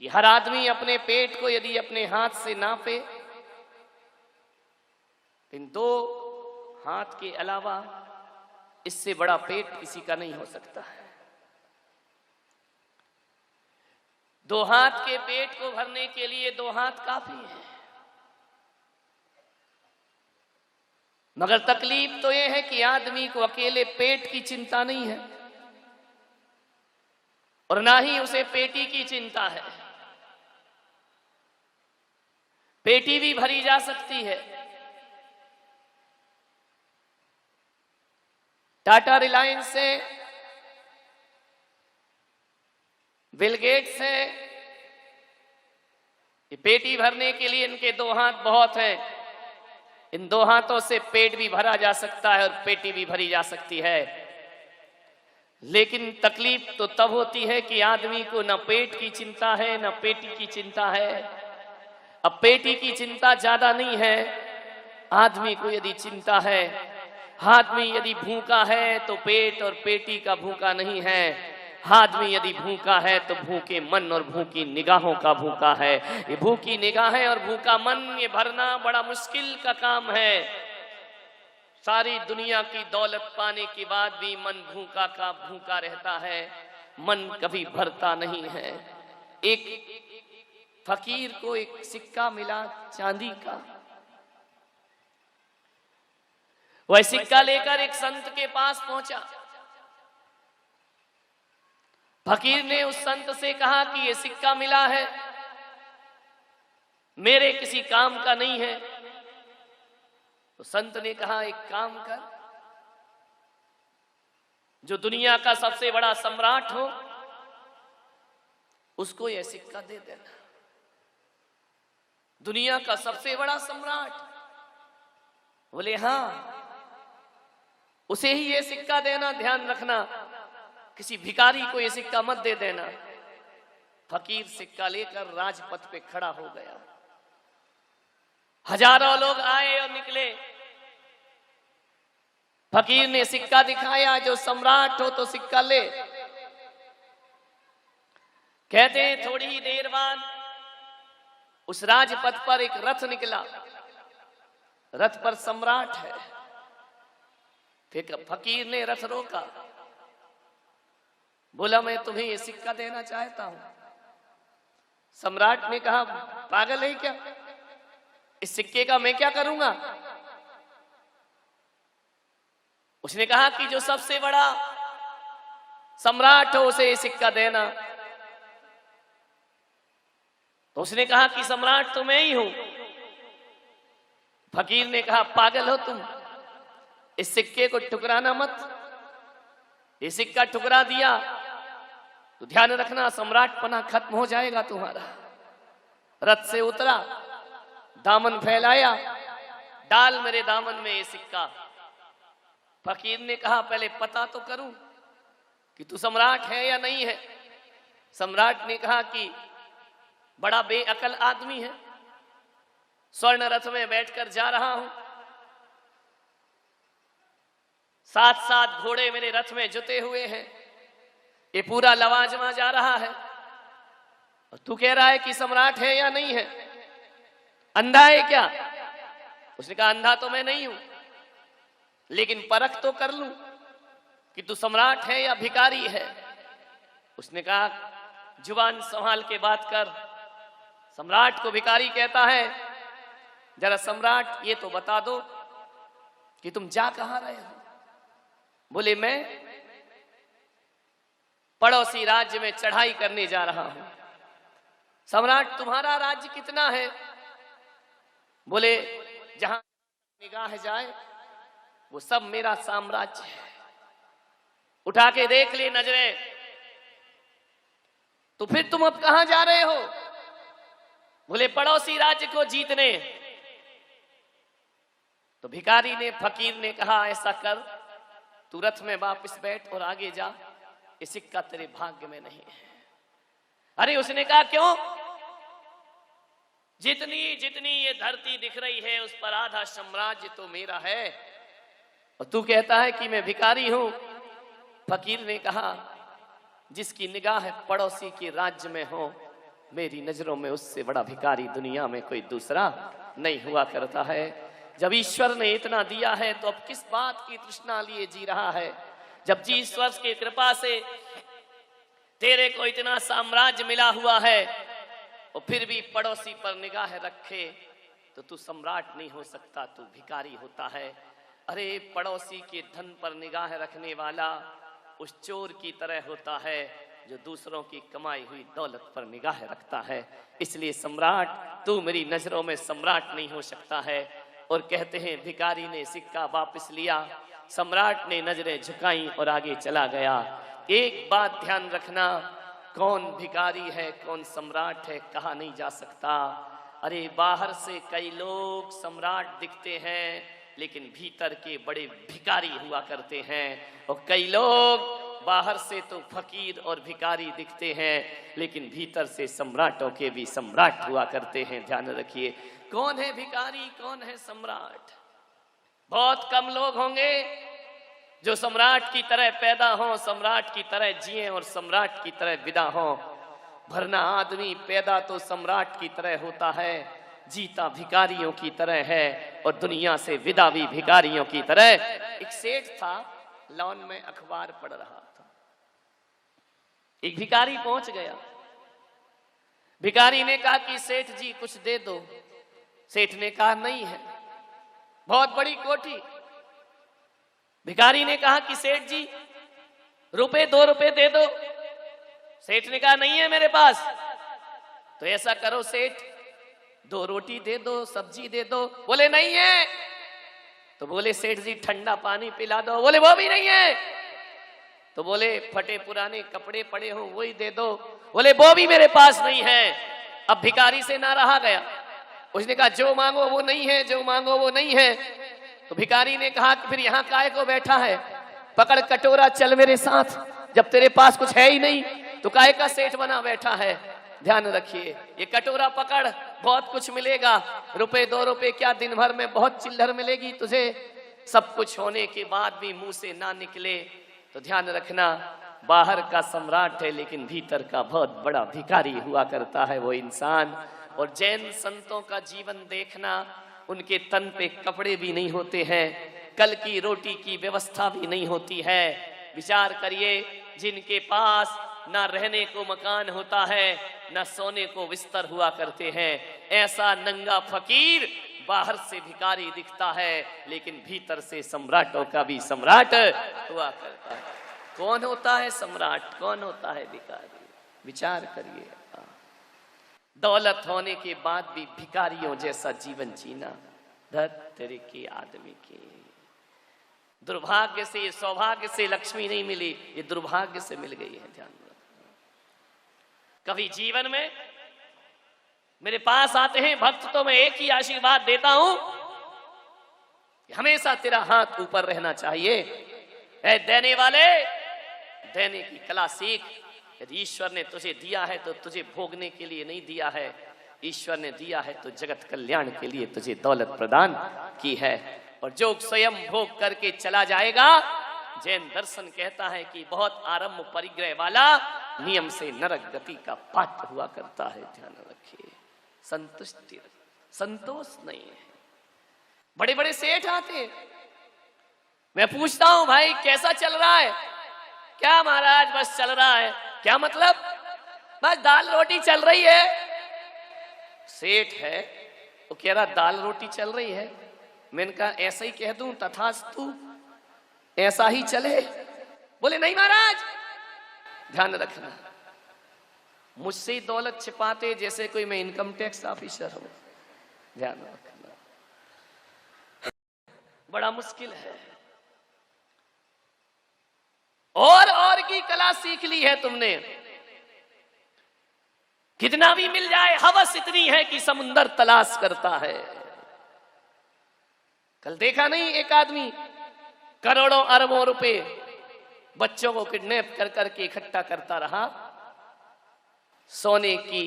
कि हर आदमी अपने पेट को यदि अपने हाथ से नापे, इन दो हाथ के अलावा इससे बड़ा पेट किसी का नहीं हो सकता है। दो हाथ के पेट को भरने के लिए दो हाथ काफी है। मगर तकलीफ तो यह है कि आदमी को अकेले पेट की चिंता नहीं है और ना ही उसे पेटी की चिंता है। पेटी भी भरी जा सकती है। टाटा रिलायंस से, बिल गेट्स से, ये पेटी भरने के लिए इनके दो हाथ बहुत हैं। इन दो हाथों से पेट भी भरा जा सकता है और पेटी भी भरी जा सकती है। लेकिन तकलीफ तो तब होती है कि आदमी को न पेट की चिंता है न पेटी की चिंता है। अब पेटी की चिंता ज्यादा नहीं है, आदमी को यदि चिंता है, आदमी यदि भूखा है तो पेट और पेटी का भूखा नहीं है। आदमी यदि भूखा है तो भूखे मन और भूखी निगाहों का भूखा है। ये भूखी निगाहें और भूखा मन, ये भरना बड़ा मुश्किल का काम है। सारी दुनिया की दौलत पाने के बाद भी मन भूखा का भूखा रहता है, मन कभी भरता नहीं है। एक फकीर को एक सिक्का मिला चांदी का। वह सिक्का लेकर एक संत के पास पहुंचा। फकीर ने उस संत से कहा कि यह सिक्का मिला है, मेरे किसी काम का नहीं है। तो संत ने कहा एक काम कर, जो दुनिया का सबसे बड़ा सम्राट हो उसको यह सिक्का दे देना। दुनिया का सबसे बड़ा सम्राट? बोले हाँ, उसे ही ये सिक्का देना, ध्यान रखना किसी भिखारी को ये सिक्का मत दे देना। फकीर सिक्का लेकर राजपथ पे खड़ा हो गया। हजारों लोग आए और निकले। फकीर ने सिक्का दिखाया, जो सम्राट हो तो सिक्का ले। कहते हैं थोड़ी ही देर बाद उस राजपथ पर एक रथ निकला। रथ पर सम्राट है। फिर फकीर ने रथ रोका, बोला मैं तुम्हें ये सिक्का देना चाहता हूं। सम्राट ने कहा पागल है क्या, इस सिक्के का मैं क्या करूंगा? उसने कहा कि जो सबसे बड़ा सम्राट हो उसे ये सिक्का देना। तो उसने कहा कि सम्राट तो मैं ही हूं। फकीर ने कहा पागल हो तुम, इस सिक्के को ठुकराना मत। ये सिक्का ठुकरा दिया तो ध्यान रखना सम्राट पना खत्म हो जाएगा तुम्हारा। रथ से उतरा, दामन फैलाया, डाल मेरे दामन में ये सिक्का। फकीर ने कहा पहले पता तो करूं कि तू सम्राट है या नहीं है। सम्राट ने कहा कि बड़ा बेअकल आदमी है, स्वर्ण रथ में बैठकर जा रहा हूं, साथ साथ घोड़े मेरे रथ में जुते हुए हैं, ये पूरा लवाजमा जा रहा है, और तू कह रहा है कि सम्राट है या नहीं है, अंधा है क्या? उसने कहा अंधा तो मैं नहीं हूं, लेकिन परख तो कर लूं कि तू सम्राट है या भिखारी है। उसने कहा जुबान संभाल के बात कर, सम्राट को भिखारी कहता है, जरा सम्राट ये तो बता दो कि तुम जा कहां रहे हो। बोले मैं पड़ोसी राज्य में चढ़ाई करने जा रहा हूं। सम्राट तुम्हारा राज्य कितना है? बोले जहां निगाह जाए वो सब मेरा साम्राज्य है, उठा के देख ले नजरें। तो फिर तुम अब कहां जा रहे हो? बोले पड़ोसी राज्य को जीतने। तो भिखारी ने, फकीर ने कहा ऐसा कर, तू रथ में वापस बैठ और आगे जा, ये सिक्का तेरे भाग्य में नहीं है। अरे उसने कहा क्यों? जितनी जितनी ये धरती दिख रही है उस पर आधा साम्राज्य तो मेरा है, और तू कहता है कि मैं भिखारी हूं। फकीर ने कहा जिसकी निगाह पड़ोसी के राज्य में हो मेरी नजरों में उससे बड़ा भिखारी दुनिया में कोई दूसरा नहीं हुआ करता है। जब ईश्वर ने इतना दिया है तो अब किस बात की तृष्णा लिए जी रहा है? जब जी ईश्वर की कृपा से तेरे को इतना साम्राज्य मिला हुआ है और फिर भी पड़ोसी पर निगाह रखे तो तू सम्राट नहीं हो सकता, तू भिखारी होता है। अरे पड़ोसी के धन पर निगाह रखने वाला उस चोर की तरह होता है जो दूसरों की कमाई हुई दौलत पर निगाह रखता है। इसलिए सम्राट, तू मेरी नजरों में सम्राट नहीं हो सकता है। और कहते हैं भिखारी ने सिक्का वापस लिया, सम्राट ने नजरें झुकाई और आगे चला गया। एक बात ध्यान रखना, कौन भिखारी है कौन सम्राट है कहा नहीं जा सकता। अरे बाहर से कई लोग सम्राट दिखते हैं लेकिन भीतर के बड़े भिखारी हुआ करते हैं, और कई लोग बाहर से तो फकीर और भिखारी दिखते हैं लेकिन भीतर से सम्राटों के भी सम्राट हुआ करते हैं। ध्यान रखिए, कौन है भिखारी कौन है सम्राट? बहुत कम लोग होंगे जो सम्राट की तरह पैदा हों, सम्राट की तरह जिए और सम्राट की तरह विदा हों। वरना आदमी पैदा तो सम्राट की तरह होता है, जीता भिखारियों की तरह है और दुनिया से विदा भी भिखारियों की तरह। एक सेठ था, लॉन में अखबार पढ़ रहा था, एक भिखारी पहुंच गया। भिखारी ने कहा कि सेठ जी कुछ दे दो। सेठ ने कहा नहीं है, बहुत बड़ी कोठी। भिखारी ने कहा कि सेठ जी रुपए 2 रुपए दे दो। सेठ ने कहा नहीं है मेरे पास। तो ऐसा करो सेठ, 2 रोटी दे दो, सब्जी दे दो। बोले नहीं है। तो बोले सेठ जी ठंडा पानी पिला दो। बोले वो भी नहीं है। तो बोले फटे पुराने कपड़े पड़े हो वही दे दो। बोले वो भी मेरे पास नहीं है। अब भिखारी से ना रहा गया, उसने कहा जो मांगो वो नहीं है, जो मांगो वो नहीं है। तो भिखारी ने कहा कि फिर यहाँ काहे को बैठा है, पकड़ कटोरा चल मेरे साथ। जब तेरे पास कुछ है ही नहीं तो काहे का सेठ बना बैठा है। ध्यान रखिए, ये कटोरा पकड़, बहुत कुछ मिलेगा। रुपए 2 रुपए क्या, दिन भर में बहुत चिल्लर मिलेगी तुझे। सब कुछ होने के बाद भी मुंह से ना निकले तो ध्यान रखना, बाहर का सम्राट है लेकिन भीतर का बहुत बड़ा भिखारी हुआ करता है वो इंसान। और जैन संतों का जीवन देखना, उनके तन पे कपड़े भी नहीं होते हैं, कल की रोटी की व्यवस्था भी नहीं होती है। विचार करिए, जिनके पास ना रहने को मकान होता है ना सोने को बिस्तर हुआ करते हैं, ऐसा नंगा फकीर बाहर से भिखारी दिखता है लेकिन भीतर से सम्राटों का भी सम्राट हुआ करता है। कौन होता है सम्राट, कौन होता है भिखारी? विचार करिए। दौलत होने के बाद भी भिखारियों जैसा जीवन जीना, धत्तरी की आदमी की। दुर्भाग्य से, सौभाग्य से लक्ष्मी नहीं मिली, ये दुर्भाग्य से मिल गई है। ध्यान रखना, कभी जीवन में मेरे पास आते हैं भक्त तो मैं एक ही आशीर्वाद देता हूं कि हमेशा तेरा हाथ ऊपर रहना चाहिए। ऐ देने वाले, देने की कला सीख। यदि ईश्वर ने तुझे दिया है तो तुझे भोगने के लिए नहीं दिया है, ईश्वर ने दिया है तो जगत कल्याण के लिए तुझे दौलत प्रदान की है। और जो स्वयं भोग करके चला जाएगा, जैन दर्शन कहता है कि बहुत आरंभ परिग्रह वाला नियम से नरक गति का पात्र हुआ करता है। ध्यान रखिए, संतुष्टि, संतोष नहीं है। बड़े बड़े सेठ आते, मैं पूछता हूं भाई कैसा चल रहा है? क्या महाराज बस चल रहा है। क्या मतलब? बस दाल रोटी चल रही है। सेठ है वो कह रहा दाल रोटी चल रही है। मैंने कहा ऐसा ही कह दूं तथास्तु, ऐसा ही चले। बोले नहीं महाराज, ध्यान रखना, मुझसे दौलत छिपाते जैसे कोई मैं इनकम टैक्स ऑफिसर हूं। ध्यान रखना, बड़ा मुश्किल है। और की कला सीख ली है तुमने, कितना भी मिल जाए, हवस इतनी है कि समुंदर तलाश करता है। कल देखा नहीं, एक आदमी करोड़ों अरबों रुपए बच्चों को किडनैप कर करके इकट्ठा करता रहा। सोने की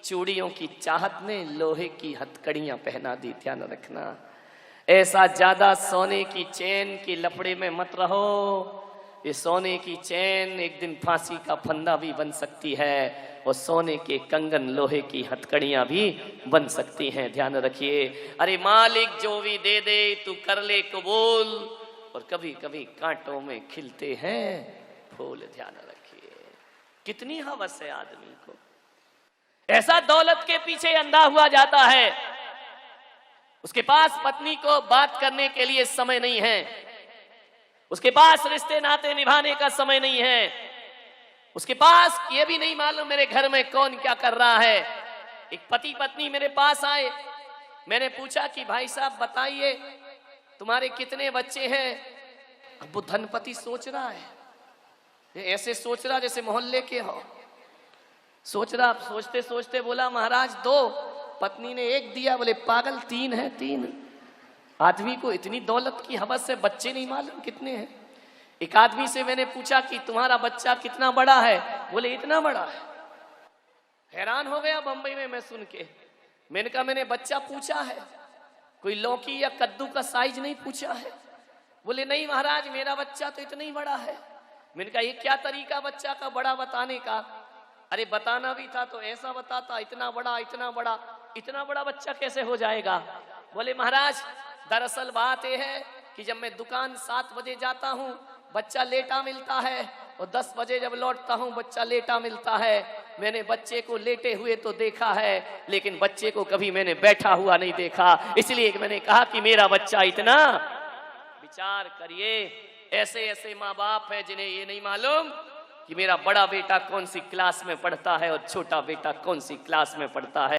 चूड़ियों की चाहत ने लोहे की हथकड़ियां पहना दी। ध्यान रखना, ऐसा ज्यादा सोने की चेन के लफड़े में मत रहो ये सोने की चैन एक दिन फांसी का फंदा भी बन सकती है और सोने के कंगन लोहे की हथकड़ियां भी बन सकती हैं। ध्यान रखिए। अरे मालिक जो भी दे दे तू कर ले कबूल, और कभी कभी कांटों में खिलते हैं फूल। ध्यान रखिए। कितनी हवस है आदमी को, ऐसा दौलत के पीछे अंधा हुआ जाता है। उसके पास पत्नी को बात करने के लिए समय नहीं है, उसके पास रिश्ते नाते निभाने का समय नहीं है, उसके पास ये भी नहीं मालूम मेरे घर में कौन क्या कर रहा है। एक पति पत्नी मेरे पास आए, मैंने पूछा कि भाई साहब बताइए तुम्हारे कितने बच्चे हैं। अब वो धनपति सोच रहा है, ये ऐसे सोच रहा जैसे मोहल्ले के हो। सोच रहा, सोचते सोचते बोला महाराज 2। पत्नी ने 1 दिया। बोले पागल 3 है। 3 आदमी को इतनी दौलत की हवस से बच्चे नहीं मालूम कितने हैं। एक आदमी से मैंने पूछा कि तुम्हारा बच्चा कितना बड़ा है। बोले इतना बड़ा है। हैरान हो गया बंबई में मैं सुन के। मैंने कहा मैंने बच्चा पूछा है, कोई लौकी या कद्दू का साइज नहीं पूछा है। बोले नहीं महाराज मेरा बच्चा तो इतना ही बड़ा है। मैंने कहा ये क्या तरीका बच्चा का बड़ा बताने का। अरे बताना भी था तो ऐसा बताता, इतना बड़ा इतना बड़ा। इतना बड़ा बच्चा कैसे हो जाएगा। बोले महाराज दरअसल बात यह है कि जब मैं दुकान 7 बजे जाता हूँ बच्चा लेटा मिलता है, और 10 बजे जब लौटता हूँ बच्चा लेटा मिलता है। मैंने बच्चे को लेटे हुए तो देखा है, लेकिन बच्चे को कभी मैंने बैठा हुआ नहीं देखा। इसलिए मैंने कहा कि मेरा बच्चा इतना। विचार करिए, ऐसे ऐसे माँ बाप हैं जिन्हें ये नहीं मालूम कि मेरा बड़ा बेटा कौन सी क्लास में पढ़ता है और छोटा बेटा कौन सी क्लास में पढ़ता है।